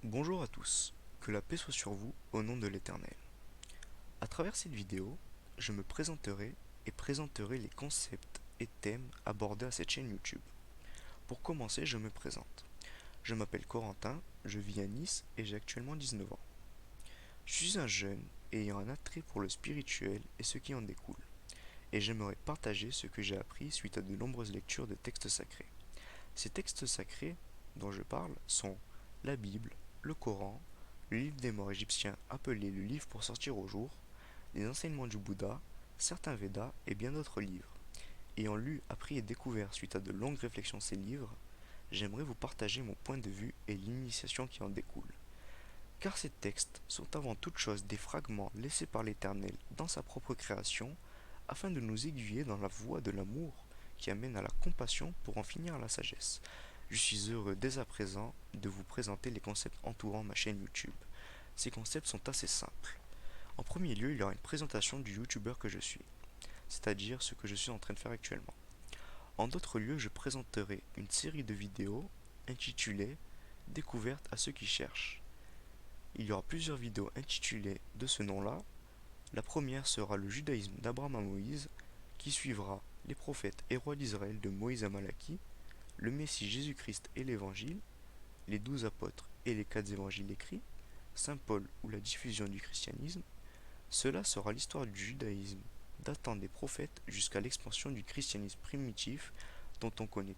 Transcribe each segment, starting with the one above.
Bonjour à tous, que la paix soit sur vous au nom de l'Éternel. À travers cette vidéo, je me présenterai et présenterai les concepts et thèmes abordés à cette chaîne YouTube. Pour commencer, je me présente. Je m'appelle Corentin, je vis à Nice et j'ai actuellement 19 ans. Je suis un jeune ayant un attrait pour le spirituel et ce qui en découle, et j'aimerais partager ce que j'ai appris suite à de nombreuses lectures de textes sacrés. Ces textes sacrés dont je parle sont la Bible, le Coran, le livre des morts égyptien appelé le livre pour sortir au jour, les enseignements du Bouddha, certains Védas et bien d'autres livres. Ayant lu, appris et découvert suite à de longues réflexions ces livres, j'aimerais vous partager mon point de vue et l'initiation qui en découle. Car ces textes sont avant toute chose des fragments laissés par l'Éternel dans sa propre création afin de nous aiguiller dans la voie de l'amour qui amène à la compassion pour en finir à la sagesse. Je suis heureux dès à présent de vous présenter les concepts entourant ma chaîne YouTube. Ces concepts sont assez simples. En premier lieu, il y aura une présentation du youtubeur que je suis, c'est-à-dire ce que je suis en train de faire actuellement. En d'autres lieux, je présenterai une série de vidéos intitulées Découvertes à ceux qui cherchent. Il y aura plusieurs vidéos intitulées de ce nom-là. La première sera le judaïsme d'Abraham à Moïse, qui suivra les prophètes et rois d'Israël de Moïse à Malachie, le Messie Jésus-Christ et l'Évangile, les 12 apôtres et les 4 évangiles écrits, Saint Paul ou la diffusion du christianisme. Cela sera l'histoire du judaïsme datant des prophètes jusqu'à l'expansion du christianisme primitif dont on connaît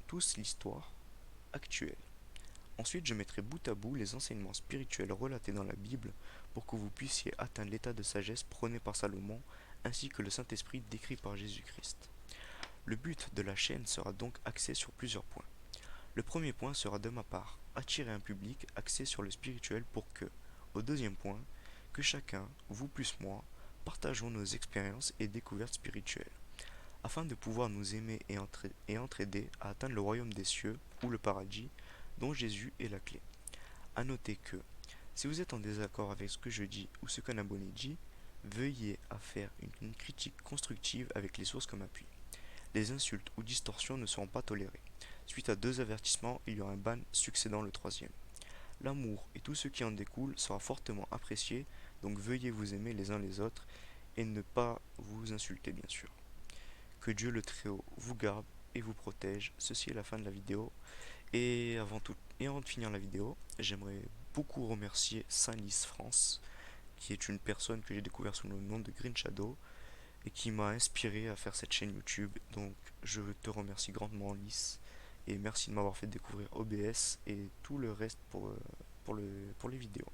tous l'histoire actuelle. Ensuite, je mettrai bout à bout les enseignements spirituels relatés dans la Bible pour que vous puissiez atteindre l'état de sagesse prôné par Salomon ainsi que le Saint-Esprit décrit par Jésus-Christ. Le but de la chaîne sera donc axé sur plusieurs points. Le premier point sera de ma part, attirer un public axé sur le spirituel pour que, au deuxième point, que chacun, vous plus moi, partageons nos expériences et découvertes spirituelles, afin de pouvoir nous aimer et entraider à atteindre le royaume des cieux ou le paradis, dont Jésus est la clé. A noter que, si vous êtes en désaccord avec ce que je dis ou ce qu'un abonné dit, veuillez à faire une critique constructive avec les sources comme appui. Les insultes ou distorsions ne seront pas tolérées. Suite à 2 avertissements, il y aura un ban succédant le troisième. L'amour et tout ce qui en découle sera fortement apprécié, donc veuillez vous aimer les uns les autres et ne pas vous insulter bien sûr. Que Dieu le Très-Haut vous garde et vous protège. Ceci est la fin de la vidéo. Et avant de finir la vidéo, j'aimerais beaucoup remercier Saint-Lys France, qui est une personne que j'ai découvert sous le nom de Green Shadow et qui m'a inspiré à faire cette chaîne YouTube. Donc je te remercie grandement Lys et merci de m'avoir fait découvrir OBS et tout le reste pour les vidéos.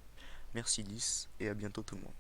Merci Lys et à bientôt tout le monde.